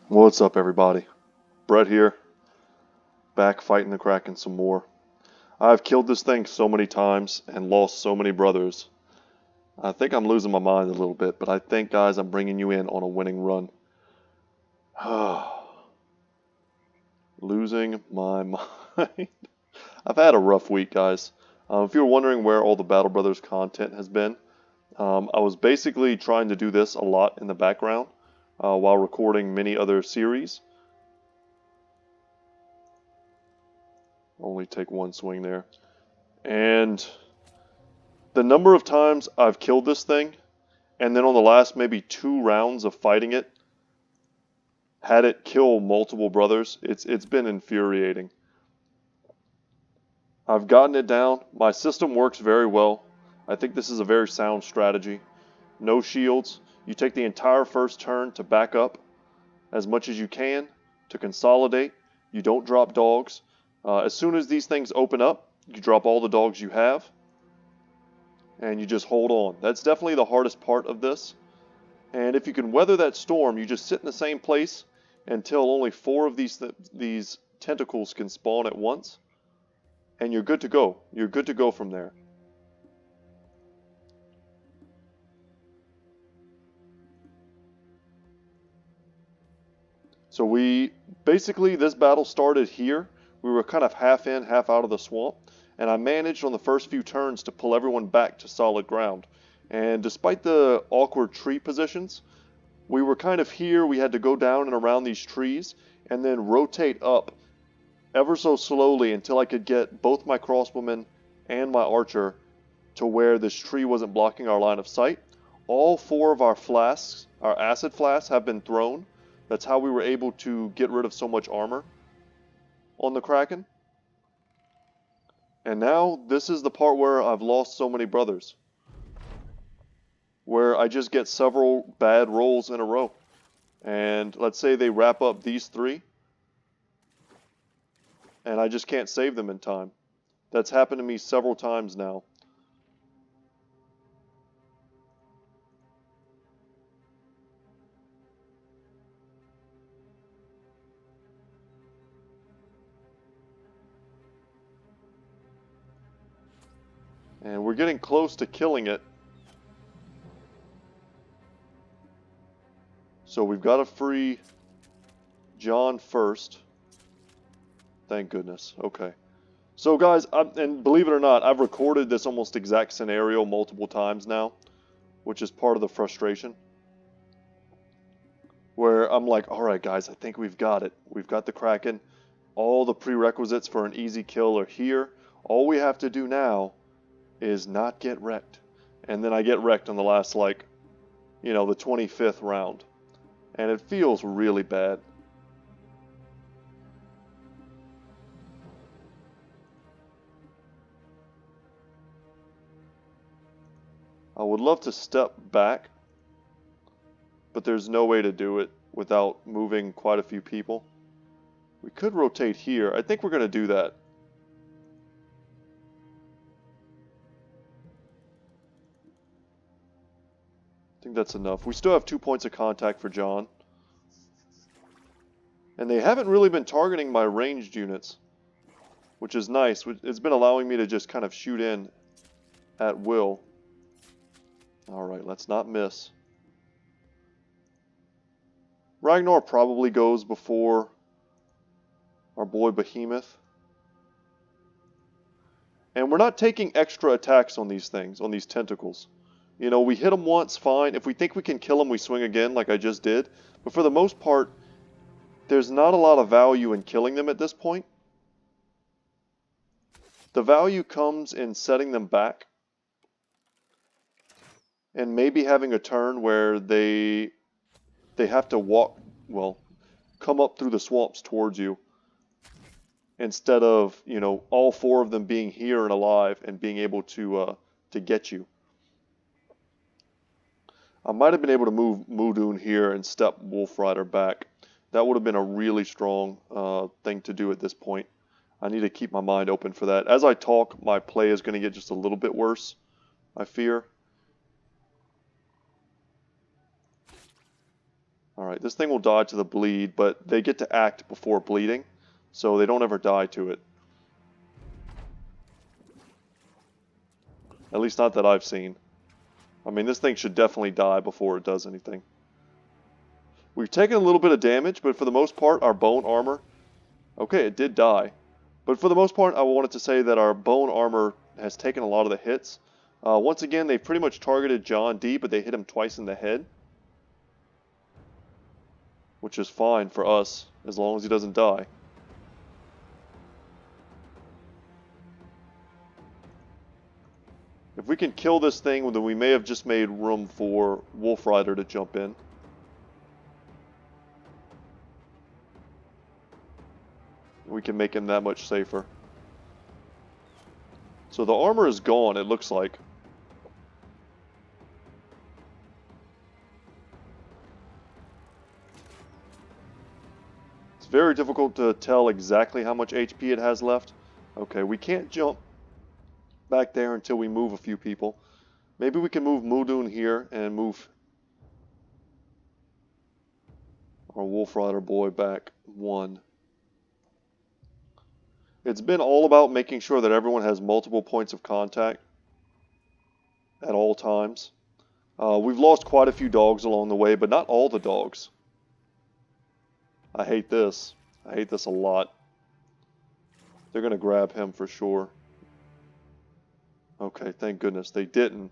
What's up, everybody? Brett here, back fighting the Kraken some more. I've killed this thing so many times and lost so many brothers. I think I'm losing my mind a little bit, but I think, guys, I'm bringing you in on a winning run. Losing my mind. I've had a rough week, guys. If you're wondering where all the Battle Brothers content has been, I was basically trying to do this a lot in the background while recording many other series. Only take one swing there. And the number of times I've killed this thing, and then on the last maybe 2 rounds of fighting it, had it kill multiple brothers, it's been infuriating. I've gotten it down. My system works very well. I think this is a very sound strategy. No shields. You take the entire first turn to back up as much as you can, to consolidate. You don't drop dogs. As soon as these things open up, you drop all the dogs you have, and you just hold on. That's definitely the hardest part of this. And if you can weather that storm, you just sit in the same place until only 4 of these tentacles can spawn at once, and you're good to go. You're good to go from there. So basically, this battle started here. We were kind of half in, half out of the swamp, and I managed on the first few turns to pull everyone back to solid ground. And despite the awkward tree positions, we were kind of here. We had to go down and around these trees and then rotate up ever so slowly until I could get both my crossbowmen and my archer to where this tree wasn't blocking our line of sight. All 4 of our flasks, our acid flasks, have been thrown. That's how we were able to get rid of so much armor on the Kraken. And now this is the part where I've lost so many brothers, where I just get several bad rolls in a row. And let's say they wrap up these 3, and I just can't save them in time. That's happened to me several times now. And we're getting close to killing it. So we've got to free John first. Thank goodness. Okay. So guys, and believe it or not, I've recorded this almost exact scenario multiple times now, which is part of the frustration. Where I'm like, alright guys, I think we've got it. We've got the Kraken. All the prerequisites for an easy kill are here. All we have to do now is not get wrecked. And then I get wrecked on the last, the 25th round. And it feels really bad. I would love to step back, but there's no way to do it without moving quite a few people. We could rotate here. I think we're going to do that. I think that's enough. We still have 2 points of contact for John. And they haven't really been targeting my ranged units, which is nice. It's been allowing me to just kind of shoot in at will. Alright, let's not miss. Ragnar probably goes before our boy Behemoth. And we're not taking extra attacks on these things, on these tentacles. You know, we hit them once, fine. If we think we can kill them, we swing again like I just did. But for the most part, there's not a lot of value in killing them at this point. The value comes in setting them back. And maybe having a turn where they have to come up through the swamps towards you. Instead of, all 4 of them being here and alive and being able to get you. I might have been able to move Mudun here and step Wolf Rider back. That would have been a really strong thing to do at this point. I need to keep my mind open for that. As I talk, my play is going to get just a little bit worse, I fear. Alright, Alright, this thing will die to the bleed, but they get to act before bleeding, so they don't ever die to it. At least not that I've seen. I mean, this thing should definitely die before it does anything. We've taken a little bit of damage, but for the most part, our bone armor... Okay, it did die. But for the most part, I wanted to say that our bone armor has taken a lot of the hits. Once again, they pretty much targeted John D, but they hit him twice in the head. Which is fine for us, as long as he doesn't die. If we can kill this thing, then we may have just made room for Wolf Rider to jump in. We can make him that much safer. So the armor is gone, it looks like. It's very difficult to tell exactly how much HP it has left. Okay, we can't jump back there until we move a few people. Maybe we can move Muldoon here and move our Wolf Rider boy back one. It's been all about making sure that everyone has multiple points of contact at all times. We've lost quite a few dogs along the way, but not all the dogs. I hate this. I hate this a lot. They're going to grab him for sure. Okay, thank goodness they didn't.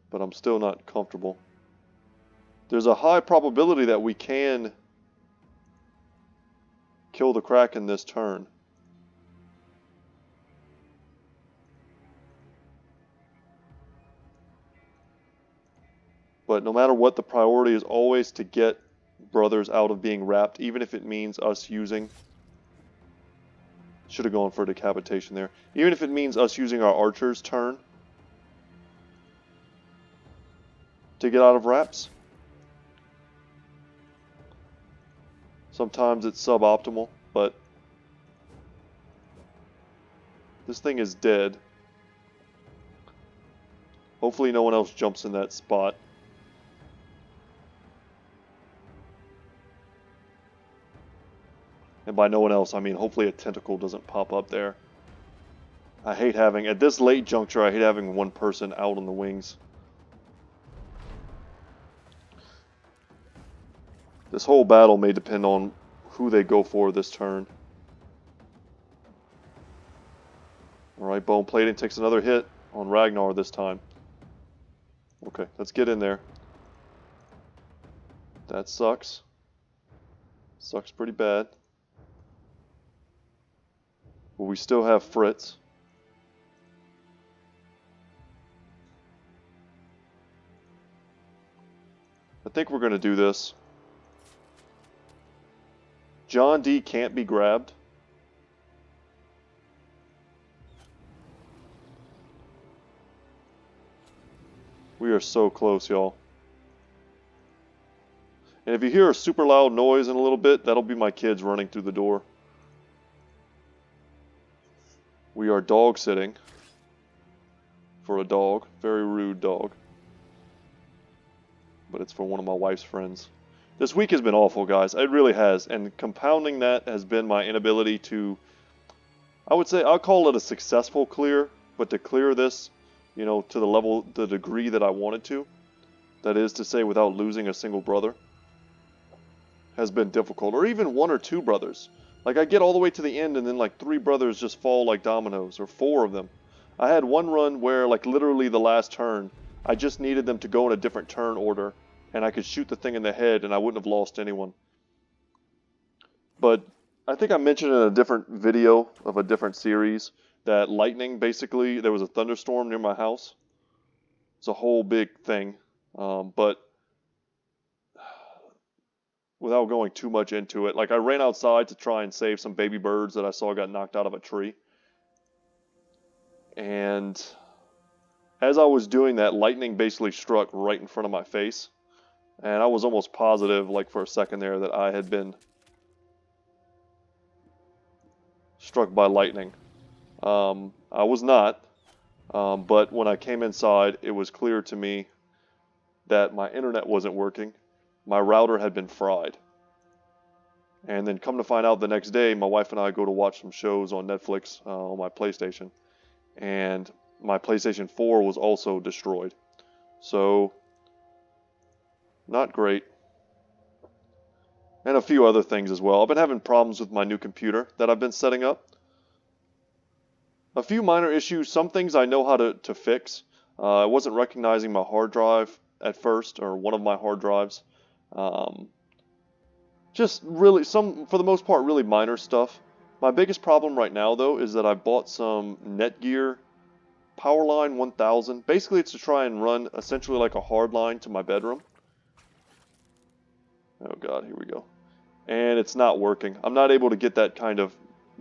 But I'm still not comfortable. There's a high probability that we can kill the Kraken this turn. But no matter what, the priority is always to get brothers out of being wrapped, even if it means us using... Should have gone for a decapitation there. Even if it means us using our archer's turn to get out of wraps. Sometimes it's suboptimal, but this thing is dead. Hopefully no one else jumps in that spot. And by no one else, I mean hopefully a tentacle doesn't pop up there. I hate having, at this late juncture, I hate having one person out on the wings. This whole battle may depend on who they go for this turn. Alright, Bone Plating takes another hit on Ragnar this time. Okay, let's get in there. That sucks. Sucks pretty bad. But we still have Fritz. I think we're going to do this. John D can't be grabbed. We are so close, y'all. And if you hear a super loud noise in a little bit, that'll be my kids running through the door. We are dog sitting for a dog. Very rude dog. But it's for one of my wife's friends. This week has been awful, guys. It really has. And compounding that has been my inability to... I would say, I'll call it a successful clear. But to clear this, you know, to the level, the degree that I wanted to. That is to say, without losing a single brother. Has been difficult. Or even one or two brothers. Like, I get all the way to the end and then, like, 3 brothers just fall like dominoes. Or 4 of them. I had one run where, like, literally the last turn, I just needed them to go in a different turn order. And I could shoot the thing in the head and I wouldn't have lost anyone. But I think I mentioned in a different video of a different series that lightning, basically, there was a thunderstorm near my house. It's a whole big thing. But without going too much into it, like I ran outside to try and save some baby birds that I saw got knocked out of a tree. And as I was doing that, lightning basically struck right in front of my face. And I was almost positive, like for a second there, that I had been struck by lightning. I was not, but when I came inside, it was clear to me that my internet wasn't working. My router had been fried. And then come to find out the next day, my wife and I go to watch some shows on Netflix on my PlayStation. And my PlayStation 4 was also destroyed. So, not great. And a few other things as well. I've been having problems with my new computer that I've been setting up. A few minor issues, some things I know how to fix. I wasn't recognizing my hard drive at first, or one of my hard drives. Just really, for the most part, really minor stuff. My biggest problem right now, though, is that I bought some Netgear Powerline 1000. Basically, it's to try and run essentially like a hard line to my bedroom. Oh god, here we go. And it's not working. I'm not able to get that kind of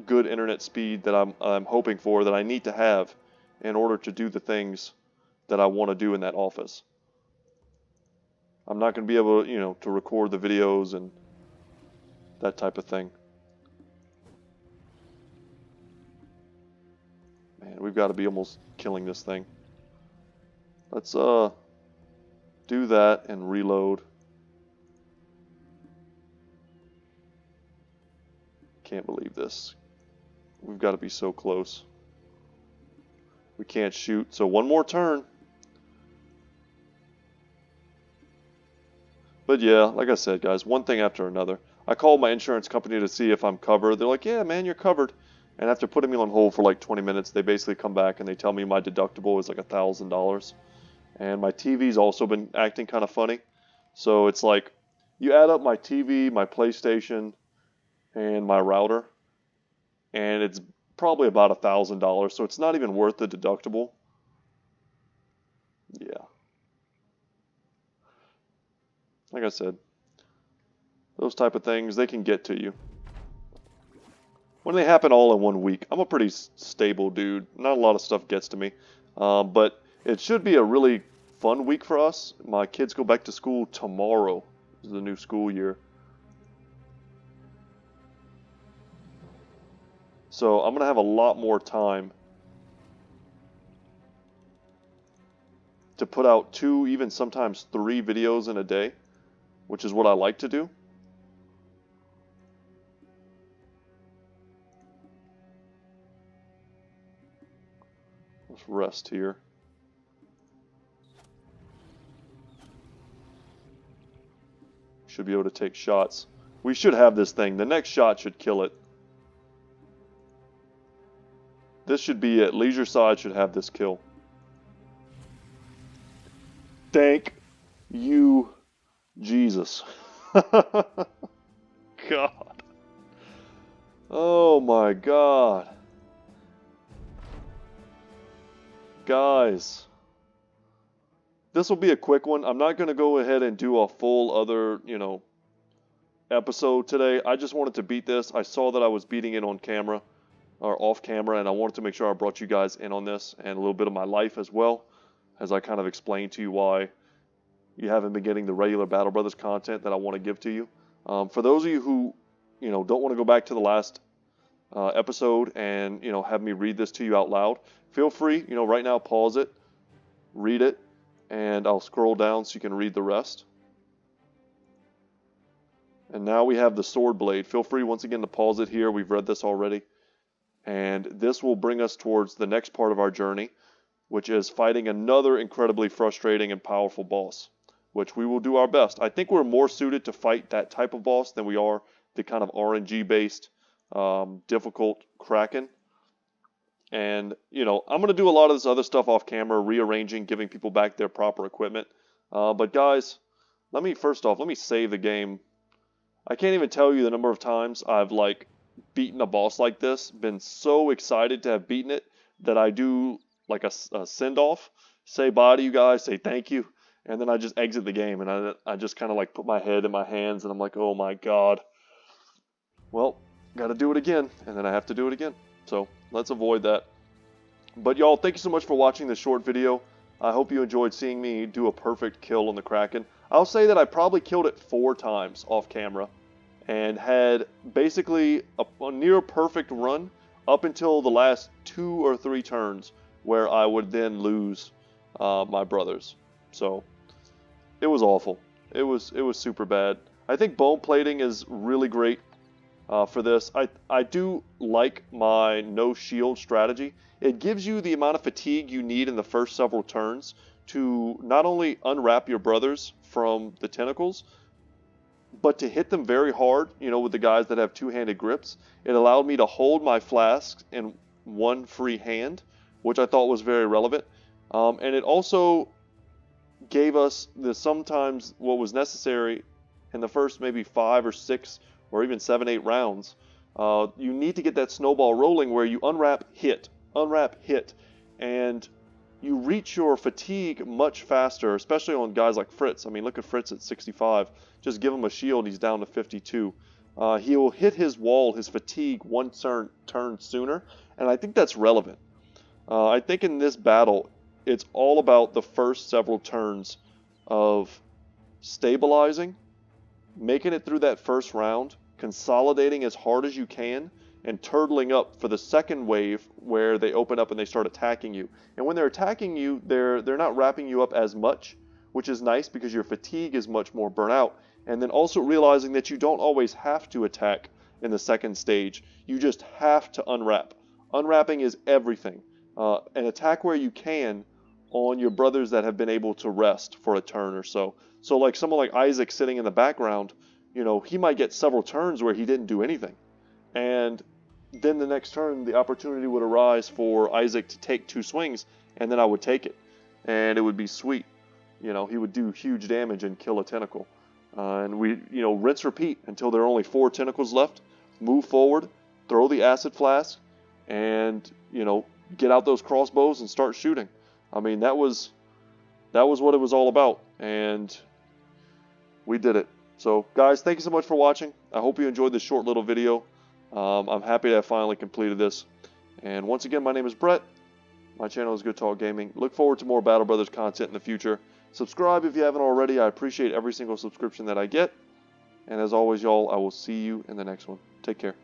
good internet speed that I'm hoping for, that I need to have in order to do the things that I want to do in that office. I'm not going to be able to, to record the videos and that type of thing. Man, we've got to be almost killing this thing. Let's do that and reload. Can't believe this. We've got to be so close. We can't shoot, so one more turn. But yeah, like I said, guys, one thing after another. I called my insurance company to see if I'm covered. They're like, yeah, man, you're covered. And after putting me on hold for like 20 minutes, they basically come back and they tell me my deductible is like $1,000. And my TV's also been acting kind of funny. So it's like, you add up my TV, my PlayStation, and my router, and it's probably about $1,000. So it's not even worth the deductible. Yeah. Like I said, those type of things, they can get to you. When they happen all in 1 week, I'm a pretty stable dude. Not a lot of stuff gets to me. But it should be a really fun week for us. My kids go back to school tomorrow. This is the new school year. So I'm going to have a lot more time to put out 2, even sometimes 3 videos in a day, which is what I like to do. Let's rest here. Should be able to take shots. We should have this thing. The next shot should kill it. This should be it. Leisure side should have this kill. Thank you, Jesus. God. Oh my God. Guys. This will be a quick one. I'm not going to go ahead and do a full other, episode today. I just wanted to beat this. I saw that I was beating it on camera, or off camera, and I wanted to make sure I brought you guys in on this and a little bit of my life as well, as I kind of explained to you why you haven't been getting the regular Battle Brothers content that I want to give to you. For those of you who, don't want to go back to the last episode and, have me read this to you out loud, feel free, right now, pause it, read it, and I'll scroll down so you can read the rest. And now we have the sword blade. Feel free once again to pause it here. We've read this already. And this will bring us towards the next part of our journey, which is fighting another incredibly frustrating and powerful boss, which we will do our best. I think we're more suited to fight that type of boss than we are the kind of RNG-based, difficult Kraken. And, I'm going to do a lot of this other stuff off camera, rearranging, giving people back their proper equipment. But guys, let me save the game. I can't even tell you the number of times I've, beaten a boss like this, been so excited to have beaten it, that I do, a send-off, say bye to you guys, say thank you, and then I just exit the game, and I just kind of, put my head in my hands, and I'm like, oh my god. Well, gotta do it again, and then I have to do it again. So, let's avoid that. But y'all, thank you so much for watching this short video. I hope you enjoyed seeing me do a perfect kill on the Kraken. I'll say that I probably killed it 4 times off camera and had basically a near perfect run up until the last 2 or 3 turns where I would then lose my brothers. So, it was awful. It was super bad. I think bone plating is really great for this. I do like my no shield strategy. It gives you the amount of fatigue you need in the first several turns to not only unwrap your brothers from the tentacles, but to hit them very hard, you know, with the guys that have two-handed grips. It allowed me to hold my flasks in one free hand, which I thought was very relevant. And it also gave us the sometimes what was necessary in the first maybe 5 or 6 or even 7, 8 rounds. You need to get that snowball rolling where you unwrap, hit, and you reach your fatigue much faster, especially on guys like Fritz. I mean, look at Fritz at 65. Just give him a shield, he's down to 52. He will hit his wall, his fatigue, one turn sooner, and I think that's relevant. I think in this battle, it's all about the first several turns of stabilizing, making it through that first round, consolidating as hard as you can, and turtling up for the second wave where they open up and they start attacking you. And when they're attacking you, they're not wrapping you up as much, which is nice because your fatigue is much more burnt out. And then also realizing that you don't always have to attack in the second stage. You just have to unwrap. Unwrapping is everything. And attack where you can on your brothers that have been able to rest for a turn or so. So like someone like Isaac sitting in the background, you know, he might get several turns where he didn't do anything. And then the next turn, the opportunity would arise for Isaac to take 2 swings, and then I would take it. And it would be sweet. You know, he would do huge damage and kill a tentacle. And we, you know, rinse, repeat until there are only 4 tentacles left. Move forward, throw the acid flask, and, you know, get out those crossbows and start shooting. I mean, that was what it was all about. And we did it. So, guys, thank you so much for watching. I hope you enjoyed this short little video. I'm happy to have finally completed this. And once again, my name is Brett. My channel is Goodtalk Gaming. Look forward to more Battle Brothers content in the future. Subscribe if you haven't already. I appreciate every single subscription that I get. And as always, y'all, I will see you in the next one. Take care.